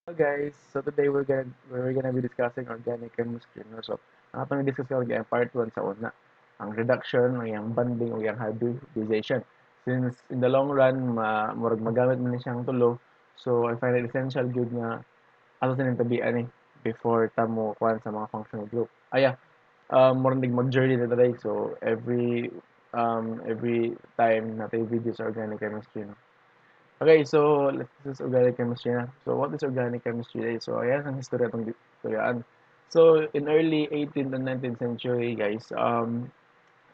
Hello guys, so today we're gonna be discussing organic chemistry. No? So, ang atong discuss ko ang part 1 sa una, ang reduction, o yung bonding, o yung hybridization. Since in the long run, murag magamit man ni siyang tulo, so I find it essential good nga ato sa tabian before tamo kuan sa mga functional group. Murag mag-journey na today, so every time natin video sa organic chemistry. No? Okay, so let's discuss organic chemistry na. So what is organic chemistry? So ayan ang historya itong turyaan. So in early 18th and 19th century, guys,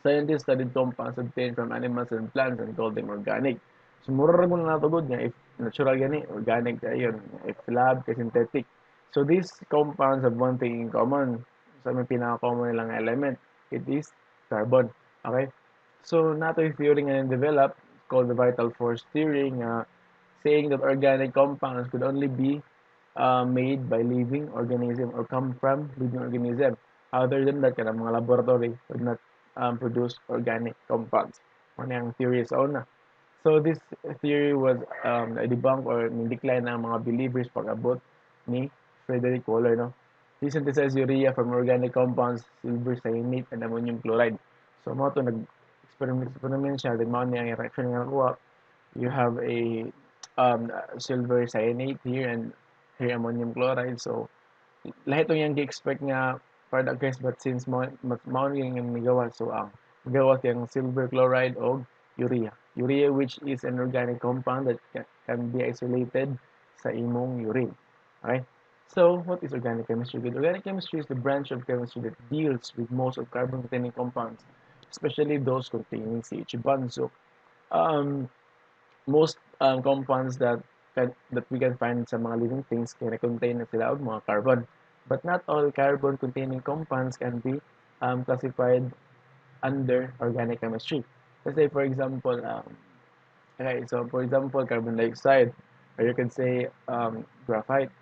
scientists studied compounds obtained from animals and plants and called them organic. So mura ra na natugod nga if natural gani, organic ayun. If lab, kay synthetic. So these compounds have one thing in common. So may pinaka-common nilang element. It is carbon. Okay? So nato yung theory nga developed called the vital force theory nga saying that organic compounds could only be made by living organism or come from living organism. Other than that, kanang mga laboratory would not produce organic compounds. Ano yung theory sa una. So this theory was debunked or decline ng mga believers pag-abot ni Frederick Waller. No? He synthesized urea from organic compounds, silver cyanate, and ammonium chloride. So mo to nag-experiment siya, then mo niya ang reaction nga nakuha. You have a silver cyanate here and here ammonium chloride. So lahat ng yang gi-expect nga product guys, but since mao yung migawa, so ang migawa yung silver chloride o urea. Urea, which is an organic compound that can be isolated sa imong urine. Okay? So, what is organic chemistry? Organic chemistry is the branch of chemistry that deals with most of carbon-containing compounds, especially those containing CH bonds. So, um, most compounds that we can find sa mga living things can contain na sila og mga carbon. But not all carbon-containing compounds can be classified under organic chemistry. Let's say, for example, carbon dioxide, or you can say graphite.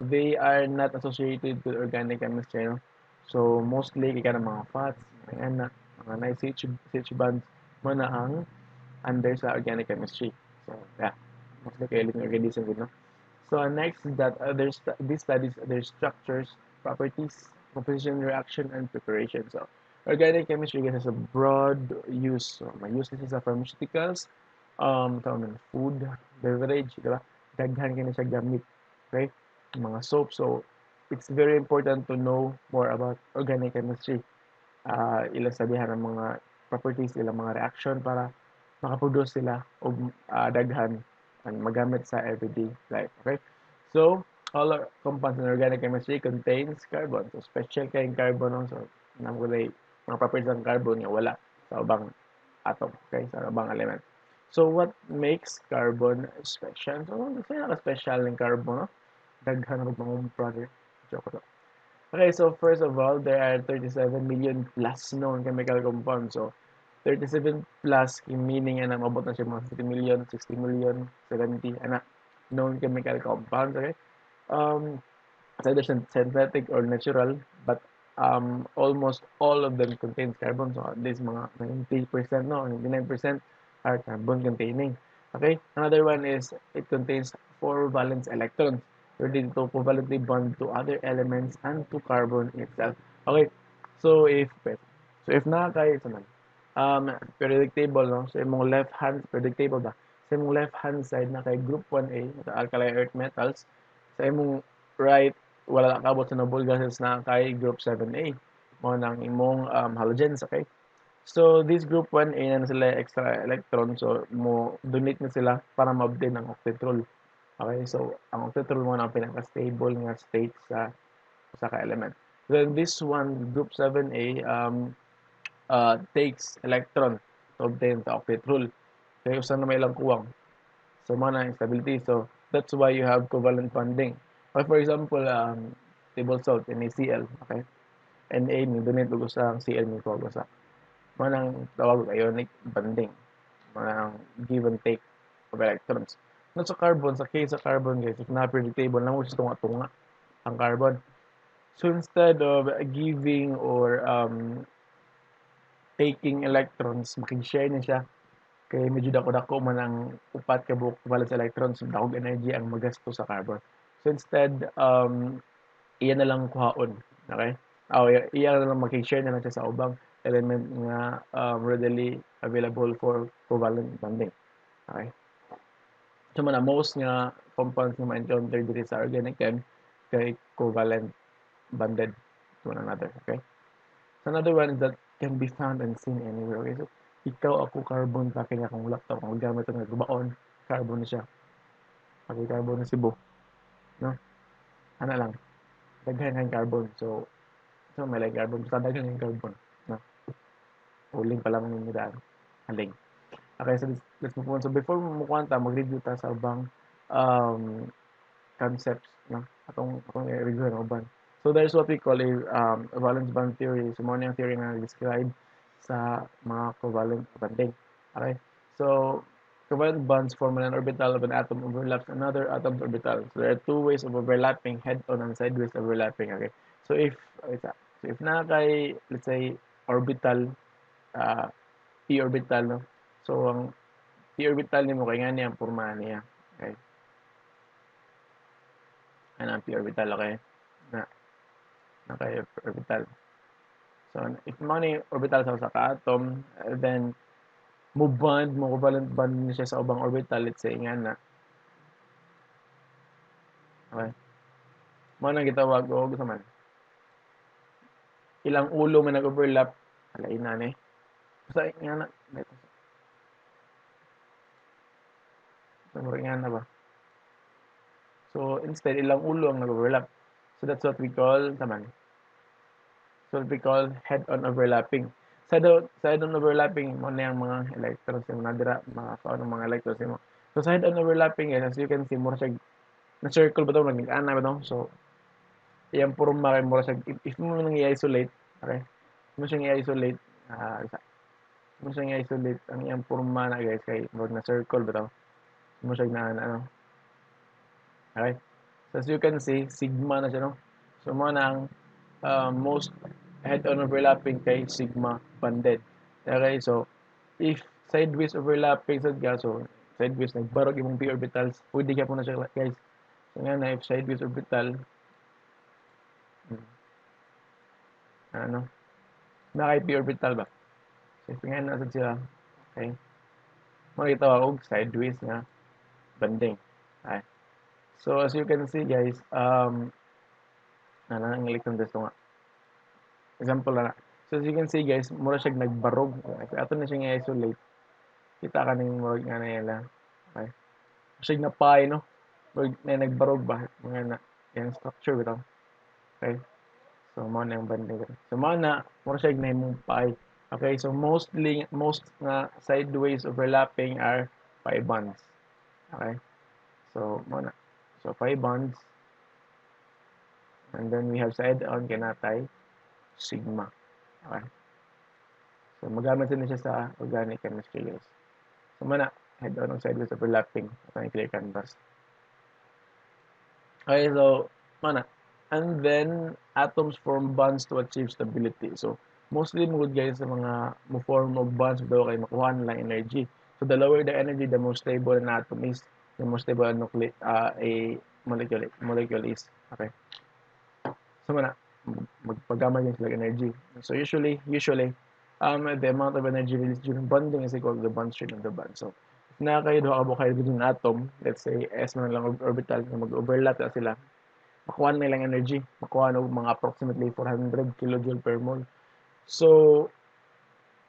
They are not associated with organic chemistry. No? So, mostly, kaya ng mga fats, mga nice CH bonds, mo na ang under sa organic chemistry. So, yeah, mostly kayo living organism, no? So, next is that these studies their structures, properties, composition, reaction, and preparation. So, organic chemistry has a broad use. So, may use kasi sa pharmaceuticals, food, beverage, di ba? Daghan ka na siya gamit. Okay? Mga soap. So, it's very important to know more about organic chemistry. Ilang sabihan ng mga properties, ilang mga reaction para makaproduce sila og daghan ang magamit sa everyday life. Okay? So, all compounds in organic chemistry contains carbon. So, special kayong carbon. No? So, namulay mga properties ng carbon nga wala sa ubang atom. Okay? Sa ubang element. So, what makes carbon special? So, kasi naka-special ng carbon, no? Daghan ng mga product. Joke ko. Okay, so first of all, there are 37 million plus known chemical compounds. So, 37 plus, meaning na mabot na siya mga 50 million, 60 million, 70, known chemical compounds, okay? Um, either synthetic or natural, but almost all of them contains carbon. So, at least mga 90%, no, 99% are carbon containing. Okay, another one is it contains 4 valence electrons ready to covalently bond to other elements and to carbon itself. Okay, so if na kay sa periodic table, no, sa imong left hand periodic table ba, sa imong left hand side na kay group 1A, sa alkali earth metals, sa imong right wala na kabot sa noble gases na kay group 7A, mo nang imong halogens. Okay, so this group 1A na sila extra electron, so mo donate na sila para ma-obtain ang octetrol. Okay, so ang octetrol mo na ang pinaka-stable nga state sa ka-element. Then this one, group 7A, takes electron to obtain the octetrol. Kaya usan na may ilang kuwang. So, mga na instability. So, that's why you have covalent bonding. Okay, for example, table salt, NaCl, okay? Na, may donate ko sa Cl, may tawag sa. Mga nang tawag ionic bonding. Mga nang give and take of electrons. Not sa carbon, sa case sa carbon, guys, if na-predictable lang mo sa tunga-tunga ang carbon. So, instead of giving or taking electrons, makig-share na siya. Kaya medyo dako-dako man ang upat ka buok valence electrons, dakog energy ang magasto sa carbon. So instead, iyan na lang kuhaon. Okay? Iyan na lang mag-share na lang siya sa ubang element nga readily available for covalent bonding. Okay? So man most nga compounds nga ma-encounter diri sa organic chem kay covalent bonded to one another. Okay? So another one is that can be found and seen anywhere. Okay? So ikaw ako carbon pa kaya akong laptop ang gamit ng gubaon, carbon na siya. Okay, carbon na sibo, no? Ana lang, daghan ang carbon. So may like carbon, basta daghan ang carbon, no? Uling pa lang yung daan. Haling. Okay, so let's move on. So before mo kwanta, mag-review ta sa ubang um, concepts, no? Atong i-review ng uban. So there's what we call a valence bond theory. So mo yung theory na describe sa mga covalent bonding. Okay? So covalent bonds form when an orbital of an atom overlaps another atom's orbital. So there are two ways of overlapping, head-on and sideways overlapping. Okay? So if na kay let's say orbital uh, p orbital, no? So ang p orbital nimo kay ngani ang porma niya. Okay? Ano ang p orbital, okay? Na kay orbital. So if mo ni orbital sa usa ka atom, then mo bond mo covalent bond ni siya sa ubang orbital, let's say nga na, okay? Mo nang gitawag og sa man. Ilang ulo man nag-overlap, alain na ni. Basta nga na, nga na ba? So instead ilang ulo ang nag-overlap. So that's what we call taman. So what we call head-on overlapping. Sa head-on overlapping mo na yung mga electrons yung nadira, mga kaano mga electrons mo. So sa head-on overlapping, yes, as you can see, more siya na circle ba ito, nag-ana ba ito? So iyang porma kay mura siya if mo nang i-isolate, okay? Mo siyang i-isolate, isa. Mo siyang i-isolate ang iyang porma na guys kay murag na circle ba ito? Mo siya na ano, okay? So as you can see, sigma na siya, no? So mo na ang most head-on overlapping kay sigma bonded. Okay, so if sideways overlapping sa so sideways nagbarog imong p orbitals, pwede ka po na siya guys. So nga na if sideways orbital, ano, na kay p orbital ba? So if nga na sa sila, okay, makita ako sideways nga bonding. Okay. So as you can see guys, ano ang electron gusto nga. Example na. So as you can see guys, mura siya nagbarog. Okay. Ato na siya i-isolate. Kita ka ning murag nga na nila. Okay. Siya na pi, no? Murag na nagbarog ba? Mga na, yung structure bitaw. Okay. So mo na yung banda. So mo na, mura siya na yung pi. Okay. So most nga sideways overlapping are pi bonds. Okay. So mo na. So pi bonds. And then we have side on kinatay sigma. Okay. So magamit din siya sa organic chemistry guys. So mana head-on ng sideways overlapping at ang clear canvas. Okay, so mana. And then atoms form bonds to achieve stability. So mostly mo guys sa mga mo form of bonds daw kay makuha lang energy. So the lower the energy, the more stable an atom is, the more stable a molecule is. Okay. So mana magpagamay din sila energy. So the amount of energy released during bonding is equal to the bond strength of the bond. So if na kayo duha ka hydrogen atom, let's say S man lang orbital na mag-overlap na sila, makuha na lang energy, makuha na mga approximately 400 kilojoule per mole. So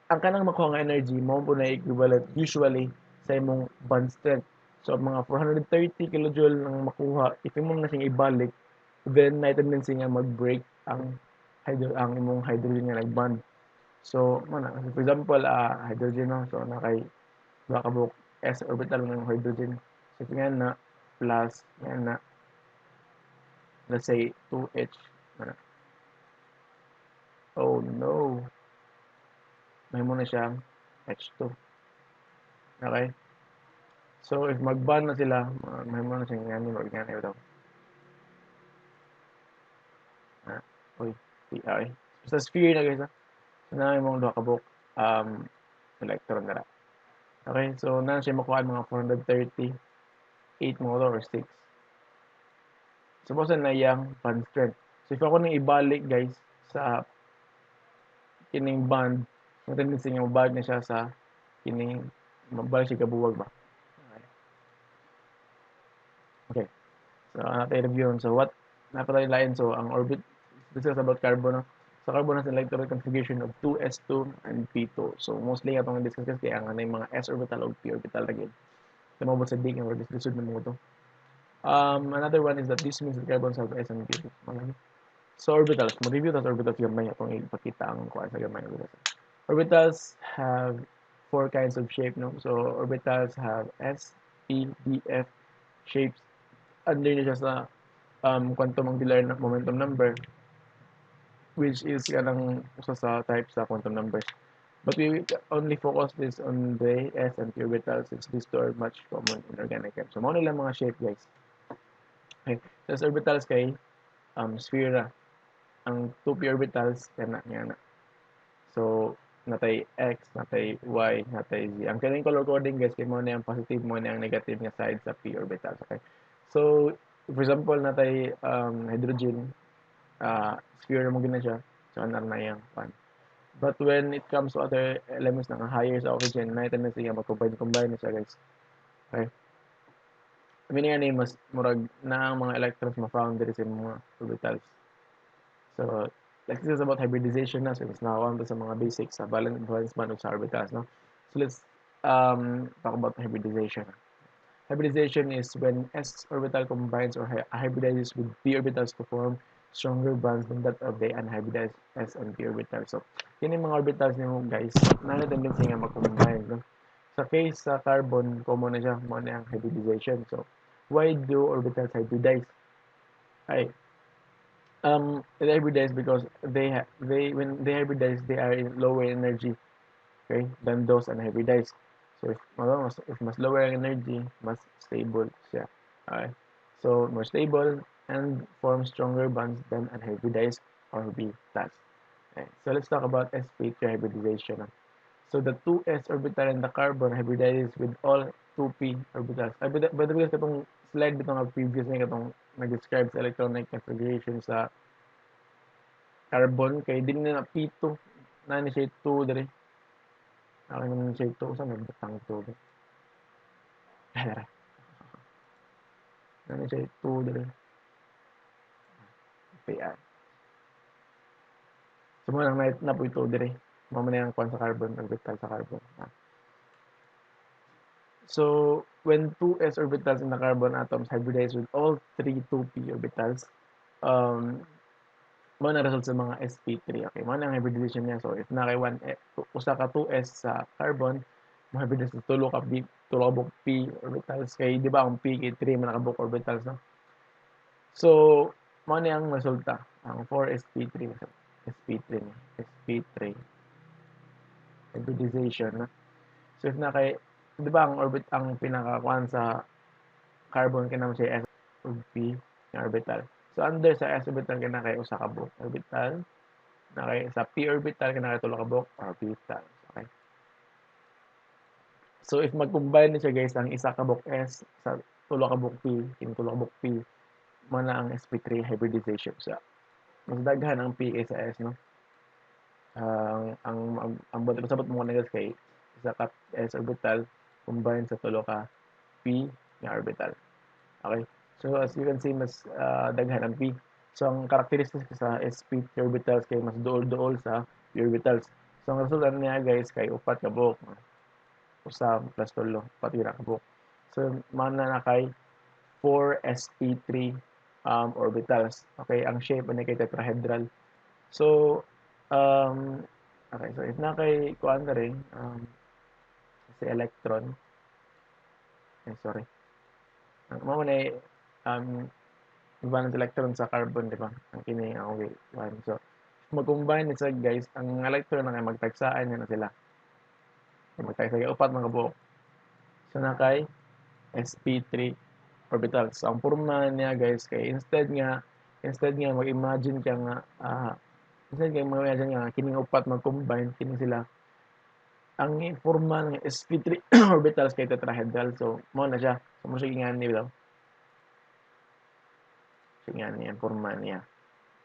ang kanang makuha nga energy mo po na equivalent usually sa imong bond strength. So mga 430 kilojoule ang makuha, if mo na siyang ibalik, then may tendency nga mag-break ang imong hydrogen nga nag-bond. So mana for example hydrogen no, so na kay duha ka buok s orbital ng hydrogen. So nga na plus nga na let's say 2H. Oh no, may mo na siyang H2. Okay? So if mag-bond na sila, may mo na siyang ngani organic ito. Uy, okay. Sa sphere na guys, na imong duha ka buok electron na. Okay, so na siya makuha mga 430 8 molar or 6. Suppose na iyang bond strength. So if ako nang ibalik guys sa kining bond, ang tendency nga mabalik na siya sa kining mabalik siya kabuwag ba. Okay. So natin review so what napataylain so ang orbit this is about carbon no? So carbon has an electron configuration of 2s2 and p2. So mostly atong discuss kay ang anay mga s orbital o p orbital lagi. Tumabot sa dig or lisod na mo to. Another one is that this means that carbons have s and p2. So orbitals, mo-review tas orbitals gamay atong ipakita ang kuan sa gamay orbitals. Orbitals have four kinds of shape no. So orbitals have s, p, d, f shapes under niya siya sa quantum angular momentum number which is kanang usa sa type sa quantum numbers. But we only focus this on the s and p orbitals since these two are much common in organic chem. So, mao nila mga shape guys. Okay. So, orbitals kay sphere ang 2p orbitals kana nga na. So, natay x, natay y, natay z. Ang kaning color coding guys kay mo na ang positive mo na ang negative nga side sa p orbitals. Okay. So, for example, natay hydrogen sphere mo gina siya. So, anar na yung pan. But when it comes to other elements na higher sa oxygen, na tendency nga mag-combine na siya guys. Okay. Meaning ano mas murag na ang mga electrons ma-found diri sa mga orbitals. So, like this is about hybridization na. So, mas nakakuha sa mga basics sa valence band of sa orbitals. No? So, let's talk about hybridization. Hybridization is when s orbital combines or hybridizes with p orbitals to form stronger bonds than that of the unhybridized s and p orbitals. So, yun yung mga orbitals nyo guys, na tendency nga mag-combine. No? Sa case sa carbon, common na siya, mo na ang hybridization. So, why do orbitals hybridize? Ay, they hybridize because when they hybridize, they are in lower energy, okay, than those unhybridized. So if mas lower ang energy, mas stable siya. Okay? So more stable and form stronger bonds than unhybridized orbitals. Okay. So let's talk about sp3 hybridization. So the 2s orbital and the carbon hybridizes with all 2p orbitals. By the way, katong slide dito nga previous na katong nag-describe sa electronic configuration sa carbon kay din na p2 na ni siya 2 diri. Akin naman siya 2 sa nagbutang 2. Na ni siya 2 diri. Okay. So mo lang na po ito diri. Mo man ang kwan sa carbon orbital sa carbon. So, when 2s orbitals in the carbon atoms hybridize with all 3 2p orbitals, mo na result sa mga sp3. Okay, mo na ang hybridization niya. So, if na kay 1 usa ka 2s sa carbon, mo hybridize sa tulo ka buk p orbitals kay di ba ang p kay 3 man nakabuk orbitals no. So, mo na ang resulta ang 4sp3 sp3 hybridization no. So, if na kay di ba ang orbit ang pinakakuan sa carbon kinamo siya s ug p nga orbital. So under sa s orbital kana kay usa ka buok orbital, na kay sa p orbital kana kay tulo ka buok orbital. Okay. So if mag-combine ni siya guys ang isa ka buok s sa tulo ka buok p, kini tulo ka buok p, mo na ang sp3 hybridization siya. Mas daghan ang p kaysa s no. Ang sabot mo na guys kay isa ka s orbital combine sa tulo ka p nga orbital. Okay? So as you can see mas daghan ang p. So ang characteristics sa sp orbitals kay mas duol-duol sa p orbitals. So ang resulta niya guys kay upat ka buok. Usa plus tulo, pati ra ka buok. So mana na kay 4 sp3 orbitals. Okay, ang shape ni kay tetrahedral. So okay, so if na kay kuan na rin si electron sorry. Mao na valence electron sa carbon, di ba? Ang kini ang way one. So mag-combine nila guys, ang electron na magtagsaan na sila. Magtagsaya upat mga buok. So na kay sp3 orbitals. So ang porma niya guys kay instead nga mag-imagine ka nga instead nga mag-imagine nga kining upat mag-combine kini sila ang forma ng sp3 orbitals kay tetrahedral. So mo na siya. So mo siya ingani daw. So nga niya porma niya.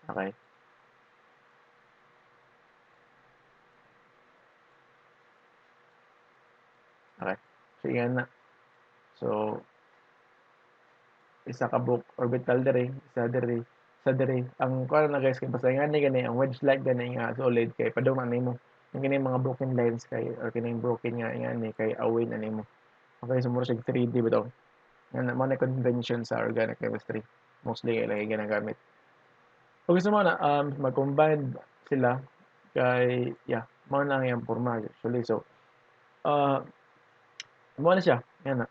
Okay? Okay. So nga na. So isa ka book orbital diri, isa diri, isa diri. Ang kuan na guys kay basta nga ni gani ang wedge like gani nga solid kay padung nimo. Yung kini mga broken lines kay or kini broken nga ni kay away na nimo. Okay, so mura siya 3D bitaw. Nga mo na convention sa organic chemistry. Mostly kay lagi ginagamit. Kung gusto mo na mag-combine sila kay yeah, mo na ang porma actually. So uh, mo na siya. Yan na.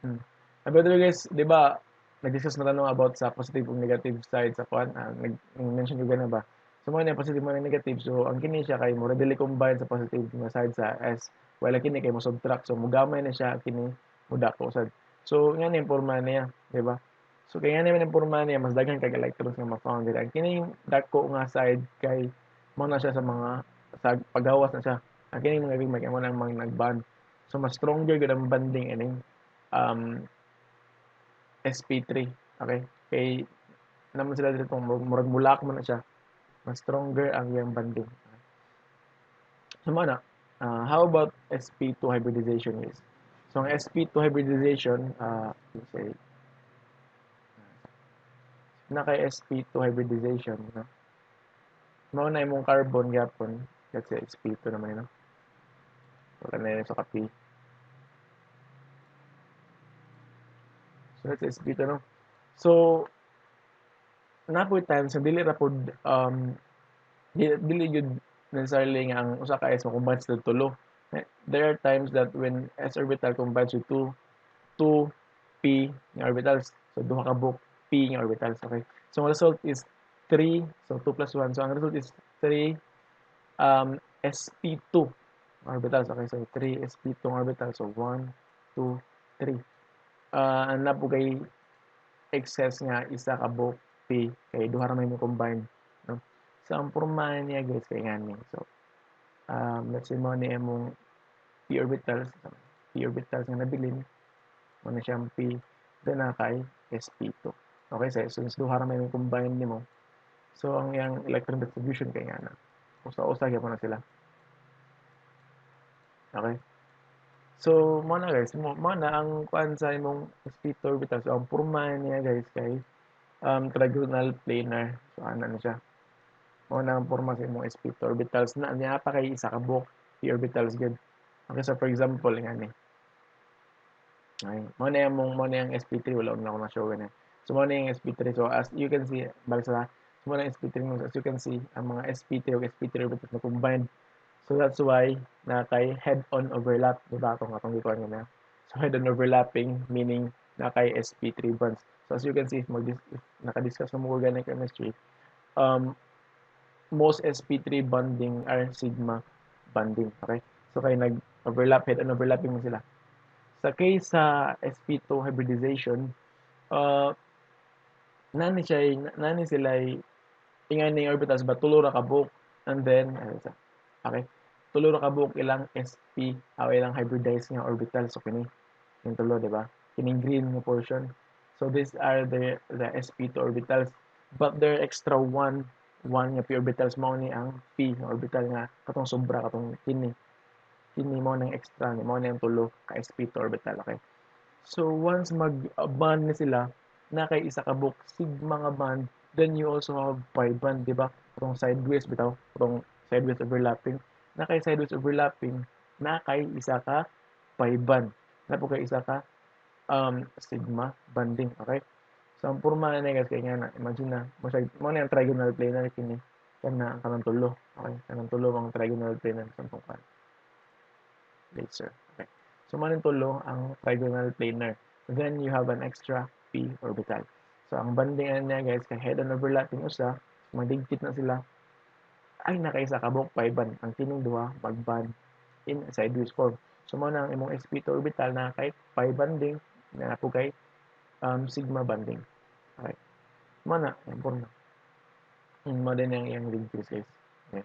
Hmm. By the way guys, 'di ba nag-discuss na tanong about sa positive ug negative side sa kuan, nag-mention ko na ba? So mo na positive mo na negative. So ang kini siya kay mura dili combine sa positive nga side sa S while kini kay mo subtract. So mogamay na siya kini mo dako sad. So nga ni porma niya, 'di ba? So kaya nga naman ang porma niya mas daghan kay electrons nga ma-found diri. Ang kining dako nga side kay mo na siya sa mga sa paggawas na siya. Ang kining mga ring mo nang nag-bond. So mas stronger gud ang bonding ining um, SP3. Okay? Kay naman sila dito murag mulak mo na siya. Mas stronger ang iyang bonding. So mana, how about SP2 hybridization is? So ang SP2 hybridization, let's say, na kay SP2 hybridization, no? Mao na imong carbon gyapon, let's say SP2 naman yun, no? Wala na yun sa copy. So let's say SP2, no? So, napoy times, sa dili rapod dili gyud necessarily nga ang usa ka S makombine sa tulo. There are times that when S orbital combines with two p nga orbitals, so duha ka book p nga orbitals, okay? So ang result is 3, so 2 plus 1. So ang result is 3 sp2 orbitals, okay? So 3 sp2 orbitals, so 1, 2, 3. Ang napugay excess nga isa ka book p kay duha ra may mo combine, no? So ang pormahan niya guys kay ngani. So let's say mo ni imong p orbitals, nga nabilin mo na siyang p then na kay sp2. Okay, so since duha ra may combine nimo, so ang yang electron distribution kay nga na usa-usa gyapon na sila. Okay, so mo na guys, mo na ang kuan sa imong sp2 orbital. So ang pormahan niya guys kay trigonal planar. So ana na siya, mo na ang porma sa imong sp2 orbitals na niya pa kay isa ka buok p orbitals gud. Okay, so for example ngani, ay mo na yung sp3, wala na ako na show ganyan. So mo na yung sp3. So as you can see, balik sa so, mo na yung sp3 mo, as you can see ang mga sp3 ug sp3 orbitals na combined. So that's why na kay head-on overlap, di ba? Atong gikuan nga na. So head-on overlapping meaning na kay sp3 bonds. So as you can see, if naka-discuss mo organic chemistry, um, most sp3 bonding are sigma bonding. Okay? So kay nag-overlap, head-on overlapping mo sila. Sa case sa sp2 hybridization, uh, nani sila ingani orbitals ba tulo ra ka buok, and then okay, tulo ra ka buok ilang sp ilang hybridized nga orbitals. So kini yung tulo, di ba? Kining green nga portion. So these are the sp2 orbitals, but there extra one nga p orbitals mao ni ang p nga orbital nga katong sobra katong kini mo nang extra ni mo nang tulo ka sp2 orbital. Okay, so once mag-bond na sila na kay isa ka book sigma nga bond, then you also have pi bond, di ba? Katong sideways bitaw, katong sideways overlapping. Na kay sideways overlapping, na kay isa ka pi bond. Na po kay isa ka sigma bonding. Okay? So ang porma na guys kay nga na imagine na mo na yung trigonal planar kini kanang tulo. Okay? Kanang tulo ang trigonal planar sa kan laser. Okay. So manin tulo ang trigonal planar. Then you have an extra p orbital. So ang bonding niya guys kay head-on overlapping usa, magdigkit na sila ay nakaisa ka buok pi bond. Ang kining duha mag-bond in sideways form. So mo na ang imong sp2 orbital na kay pi bonding na po kay sigma bonding. Okay. Mo na ang porma. Mo din ang iyang link guys. Okay.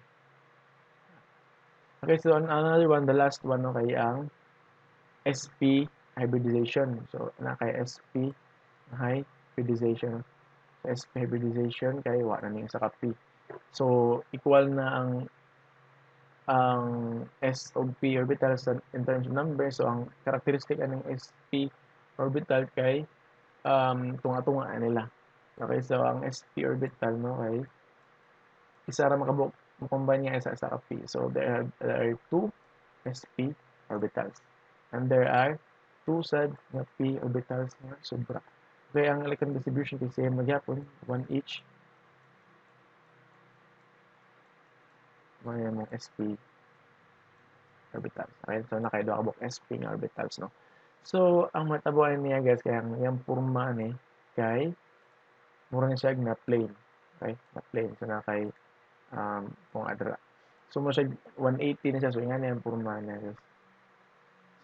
Okay, so another one, the last one no kay ang SP hybridization. So na kay SP hybridization. sa sp hybridization kay wa na ning usa ka p. So equal na ang s ug p orbital in terms of number. So ang characteristic anong sp orbital kay tunga-tunga nila. Okay, so ang sp orbital no kay isa ra makabuk mo-combine niya isa ka p. So there are two sp orbitals. And there are two sad na p orbitals nga sobra. Okay, ang electron distribution kay same magyapon, one each. Mga mong sp orbitals. Okay, so nakaido ka buk sp nga orbitals no. So ang matabuan niya guys kaya ang iyang porma ni kay mura na siya na plane. Okay, na plane so na kay kung adra. So mo siya 180 na siya so ingani ang porma niya guys.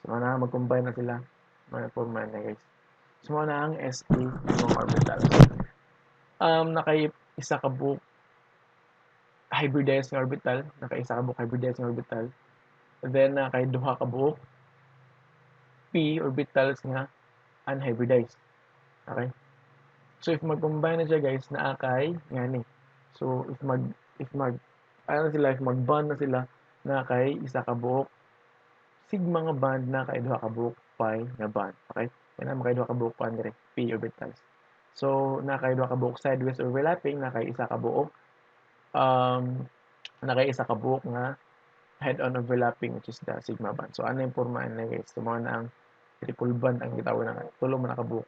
So na mag-combine na sila mga porma niya guys. So na ang sp ng orbital. Nakay isa ka buk hybridized nga orbital, nakay isa ka buk hybridized nga orbital. Then nakay duha ka buk p orbitals nga unhybridized. Okay? So if mag-combine na siya guys, naa kay ngani. So if mag ano sila, if mag-bond na sila, na kay isa ka buok sigma nga bond na kay duha ka buok pi nga bond. Okay? Yan ang kay duha ka buok pi dire p orbitals. So na kay duha ka buok sideways overlapping, na kay isa ka buok na kay isa ka buok nga head-on overlapping which is the sigma bond. So ano yung porma na guys? So mga na ang triple bond ang gitawag na tulo man nakabuok.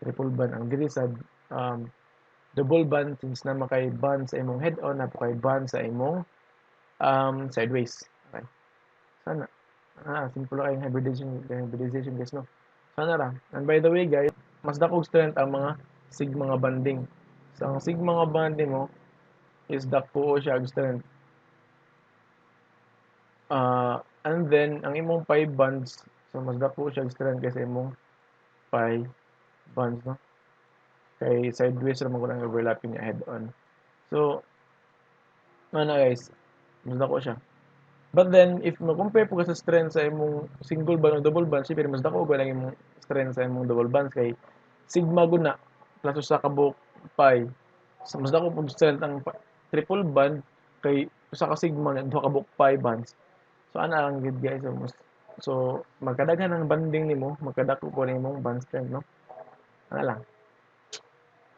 Triple bond ang diri sa double bond since na makay bond sa imong head-on na kay bond sa imong sideways. Okay. Sana. Simple kay hybridization guys no. Sana ra. And by the way guys, mas dakog strength ang mga sigma nga bonding. So ang sigma nga bonding mo is dako siya ang strength. And then ang imong pi bonds, so mas dako siya ang strength kaysa imong pi bonds no. Kay sideways ra man ang overlapping nga head-on. So ano guys, mas dako siya. But then, if mag-compare po ka sa strength sa imong single bond o double bond, siyempre mas dako ko lang imong strength sa imong double bonds kay sigma guna plus usa ka buok pi. So, mas dako pug strength ang triple bond kay usa ka sigma nga duha ka buok pi bonds. So ana lang gid guys, so magkadaghan ang bonding nimo, magkadako po nimong bond strength no. Ana lang.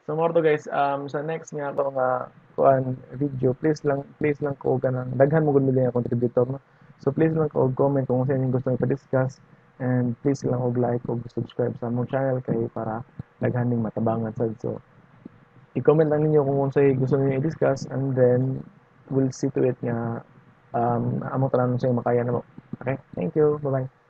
So more to guys, sa next nga to nga kuan video, please lang ko ganang daghan mo gud mi nga contributor no. So please lang ko comment kung sa inyong gusto i-discuss, and please lang og like og subscribe sa among channel kay para daghan ning matabangan sad. So i-comment lang ninyo kung unsay gusto niyo i-discuss, and then we'll see to it nga among tanan sa makaya na mo. Okay? Thank you. Bye-bye.